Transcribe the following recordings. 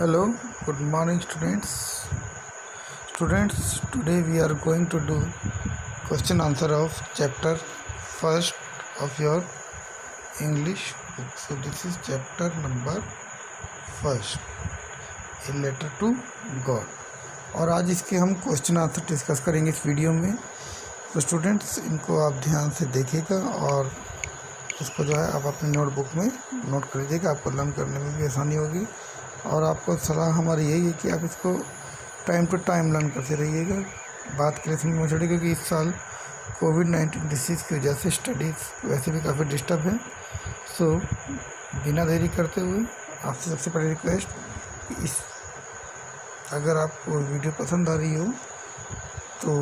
Hello, good morning students. Students, today we are going to do question answer of chapter first of your English book. So this is chapter number first, a letter to God. और आज इसके हम question answer discuss करेंगे इस video में. तो students इनको आप ध्यान से देखिएगा और इसको जो है आप अपने नोटबुक में नोट कर लीजिएगा. आपको लर्न करने में भी आसानी होगी और आपको सलाह हमारी यही है कि आप इसको टाइम टू टाइम लर्न करते रहिएगा. बात करें समझ में छोड़ी क्योंकि इस साल कोविड-19 डिसीज़ की वजह से स्टडीज़ वैसे भी काफ़ी डिस्टर्ब है. सो बिना देरी करते हुए आपसे सबसे पहले रिक्वेस्ट कि अगर आपको वीडियो पसंद आ रही हो तो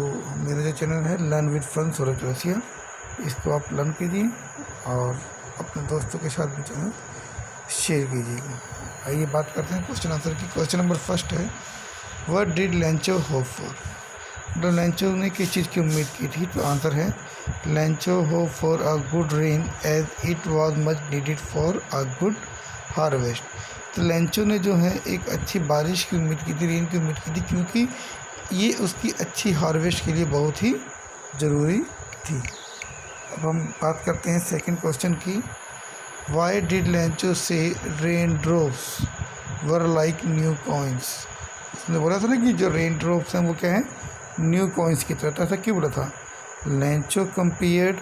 मेरा जो चैनल है लर्न विद फन सूरज रसिया, इसको आप लर्न कीजिए और अपने दोस्तों के साथ भी जो है शेयर कीजिएगा. आइए बात करते हैं क्वेश्चन आंसर की. क्वेश्चन नंबर फर्स्ट है, व्हाट डिड लैंचो होप फॉर. तो लैंचो ने किस चीज़ की उम्मीद की थी? तो आंसर है Lencho hope for a good rain as it was much needed for a good harvest. तो लैंचो ने जो है एक अच्छी बारिश की उम्मीद की थी, रेन की उम्मीद की थी, क्योंकि ये उसकी अच्छी हार्वेस्ट के लिए बहुत ही ज़रूरी थी. अब हम बात करते हैं सेकंड क्वेश्चन की. वाई डिड लैंचो से rain drops were like new coins. उसने बोला था ना कि जो रेन ड्रॉप्स हैं वो क्या है, न्यू कॉइन्स की तरह. ऐसा क्यों बोला था? लैंचो कंपेयर्ड,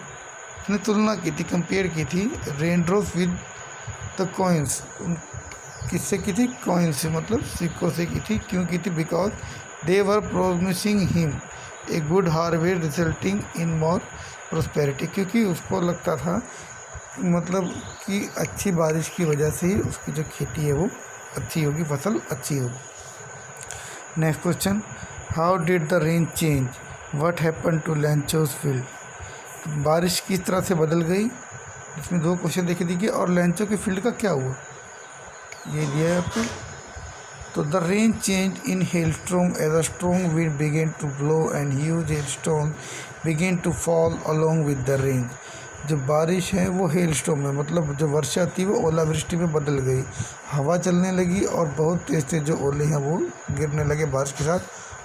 उसने तुलना की थी, कंपेयर की थी rain drops with the coins. किससे की थी? कॉइन्स से, मतलब सिक्कों से की थी. क्यों की थी? Because they were promising him a good harvest resulting in more prosperity. क्योंकि उसको लगता था मतलब कि अच्छी बारिश की वजह से ही उसकी जो खेती है वो अच्छी होगी, फसल अच्छी होगी. Next question, how did the rain change what happen to Lencho's field. बारिश किस तरह से बदल गई, इसमें दो क्वेश्चन देखे दीजिए. और लैंचो के फील्ड का क्या हुआ, ये दिया है आपको. तो the rain change in hailstorm as a strong wind began to blow and huge hailstorm began to fall along with the rain. जो बारिश है वो हेलस्टॉर्म है, मतलब जो वर्षा थी वो ओलावृष्टि में बदल गई. हवा चलने लगी और बहुत तेज तेज जो ओले हैं वो गिरने लगे बारिश के साथ.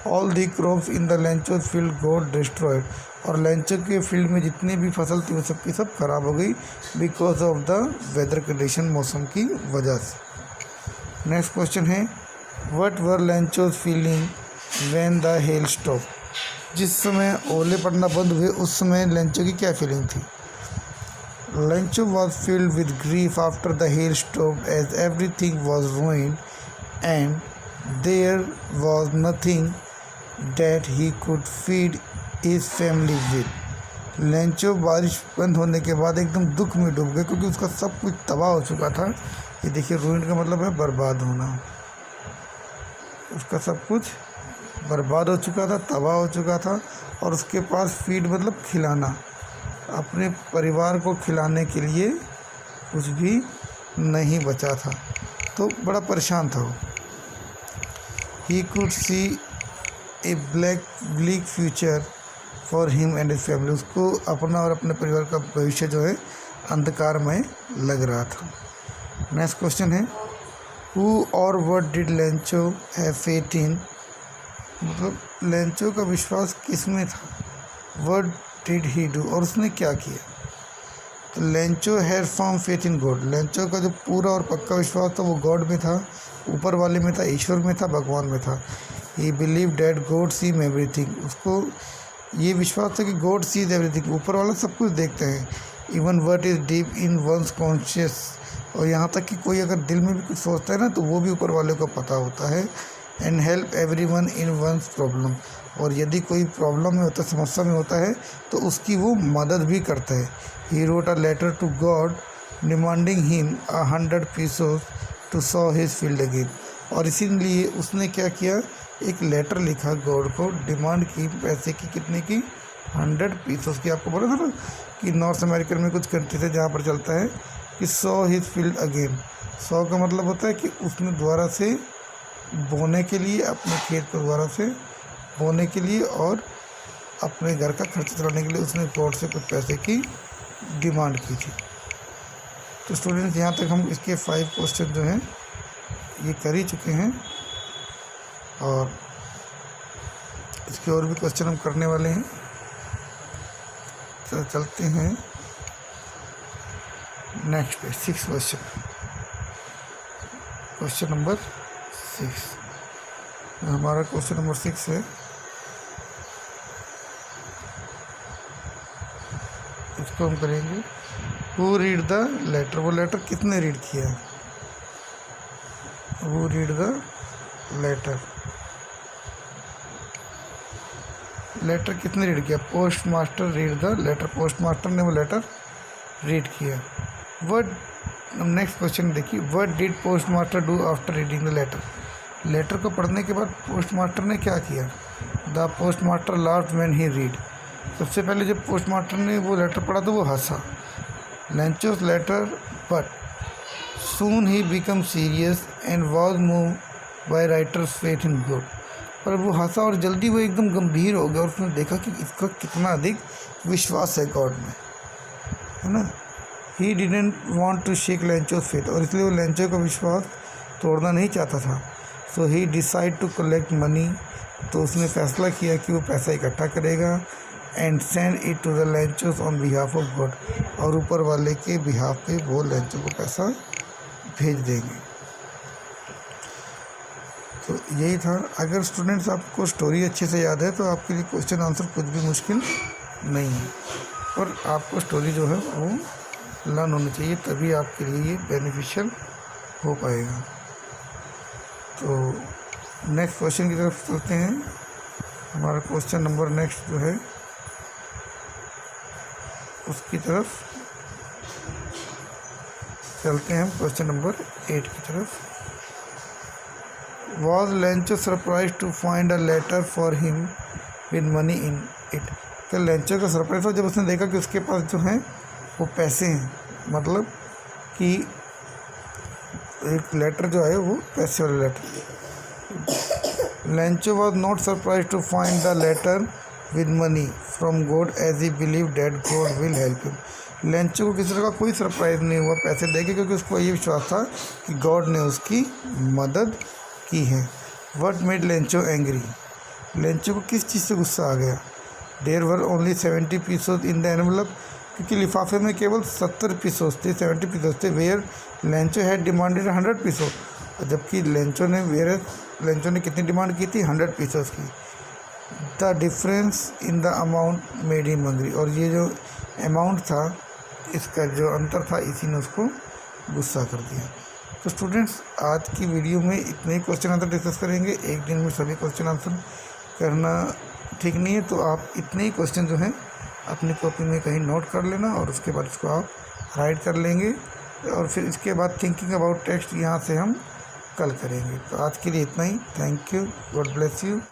All the crops in the लैंचो field got destroyed. और लैंचो के फील्ड में जितनी भी फसल थी वो सब की सब खराब हो गई because of the weather condition, मौसम की वजह से. नेक्स्ट क्वेश्चन है, what were Lencho's feeling when the hail stop. जिस समय ओले पड़ना बंद हुए उस समय लैंचो की क्या फीलिंग थी? Lencho was filled with grief after the hailstorm as everything was ruined and there was nothing that he could feed his family with. Lencho बारिश बंद होने के बाद एकदम दुख में डूब गए क्योंकि उसका सब कुछ तबाह हो चुका था. ये देखिए, रूइन का मतलब है बर्बाद होना. उसका सब कुछ बर्बाद हो चुका था, तबाह हो चुका था और उसके पास फीड मतलब खिलाना, अपने परिवार को खिलाने के लिए कुछ भी नहीं बचा था. तो बड़ा परेशान था वो. He could see A black future for him and his family. उसको अपना और अपने परिवार का भविष्य जो है अंधकारमय लग रहा था. नेक्स्ट क्वेश्चन है, हु और what did लैंचो have faith in. मतलब लैंचो का विश्वास किस में था? व्हाट डिड ही डू, और उसने क्या किया? तो लैंचो had firm faith in God. लैंचो का जो पूरा और पक्का विश्वास था वो गॉड में था, ऊपर वाले में था, ईश्वर में था, भगवान में था. He believe that God sees everything. उसको ये विश्वास था कि गॉड सीज एवरीथिंग, ऊपर वाला सब कुछ देखते हैं. Even what is deep in one's conscious. और यहाँ तक कि कोई अगर दिल में भी कुछ सोचता है ना तो वो भी ऊपर वाले को पता होता है. And help everyone in one's problem. और यदि कोई प्रॉब्लम में होता है, समस्या में होता है, तो उसकी वो मदद भी करता है. He wrote a letter to God demanding him 100 pesos to sow his field again. और इसीलिए उसने क्या किया, एक लेटर लिखा गॉड को, डिमांड की पैसे की, कितने की? 100 पीसोस की. आपको बोला था ना कि नॉर्थ अमेरिकन में कुछ कंट्रीज है जहाँ पर चलता है कि saw his field again. Saw का मतलब होता है कि उसने दोबारा से बोने के लिए, अपने खेत को दोबारा से बोने के लिए और अपने घर का खर्च चलाने के लिए उसने गॉड से कुछ पैसे की डिमांड की थी. तो स्टूडेंट्स यहाँ तक हम इसके 5 क्वेश्चन जो हैं ये कर ही चुके हैं और इसके और भी क्वेश्चन हम करने वाले हैं। तो चलते हैं नेक्स्ट पे 6 क्वेश्चन। क्वेश्चन नंबर 6, हमारा क्वेश्चन नंबर 6 है। इसको हम करेंगे हु रीड द लेटर। वो लेटर किसने रीड किया है? Who read the letter, letter किसने रीड किया? Post master read the letter, post master ने वो लेटर रीड किया। व्हाट, नेक्स्ट क्वेश्चन देखिए, what did post master do after reading the letter. Letter को पढ़ने के बाद पोस्ट मास्टर ने क्या किया? The post master laughed when he read. सबसे पहले जब पोस्ट मास्टर ने वो लेटर पढ़ा तो वो हंसा। Lencho's letter but soon he become serious and was move by writer's faith in God. पर वो हंसा और जल्दी वो एकदम गंभीर हो गया और उसने देखा कि इसका कितना अधिक विश्वास है गॉड में, है ना। He didn't want to shake Lencho's faith, और इसलिए वो लेंचो का विश्वास तोड़ना नहीं चाहता था। So he decide to collect money, तो उसने फैसला किया कि वो पैसा इकट्ठा करेगा and send it to the Lencho on behalf of God, और ऊपर वाले के बिहाफ पे वो लेंचो को पैसा भेज देंगे। तो यही था। अगर स्टूडेंट्स आपको स्टोरी अच्छे से याद है तो आपके लिए क्वेश्चन आंसर कुछ भी मुश्किल नहीं है, और आपको स्टोरी जो है वो लर्न होनी चाहिए, तभी आपके लिए ये बेनिफिशियल हो पाएगा। तो नेक्स्ट क्वेश्चन की तरफ चलते हैं। हमारा क्वेश्चन नंबर नेक्स्ट जो है उसकी तरफ चलते हैं हम, क्वेश्चन नंबर 8 की तरफ। Was Lencho surprise to find a letter for him with money in it. क्या लेंचो का सरप्राइज था जब उसने देखा कि उसके पास जो हैं वो पैसे हैं, मतलब कि एक लेटर जो है वो पैसे वाला letter. Lencho was not surprise to find the letter with money from God as he believe that God will help him. Lencho को किसी तरह का कोई सरप्राइज नहीं हुआ पैसे देके, क्योंकि उसको ये विश्वास था कि गॉड ने उसकी मदद की है। What made Lencho angry. Lencho को किस चीज़ से गुस्सा आ गया? There were only 70 pesos in the envelope, क्योंकि लिफाफे में केवल 70 पीसोज थे, 70 पीसोज थे। वेयर लेंचो हैड डिमांडेड 100 पीसो, जबकि लेंचो ने कितनी डिमांड की थी? 100 पीसोज की। The difference in the amount made him angry, और ये जो अमाउंट था इसका जो अंतर था इसी ने उसको गुस्सा कर दिया। तो स्टूडेंट्स आज की वीडियो में इतने ही क्वेश्चन आंसर डिस्कस करेंगे। एक दिन में सभी क्वेश्चन आंसर करना ठीक नहीं है, तो आप इतने ही क्वेश्चन जो हैं अपनी कॉपी में कहीं नोट कर लेना और उसके बाद इसको आप राइट कर लेंगे, और फिर इसके बाद थिंकिंग अबाउट टेक्स्ट यहाँ से हम कल करेंगे। तो आज के लिए इतना ही। Thank you, God bless you.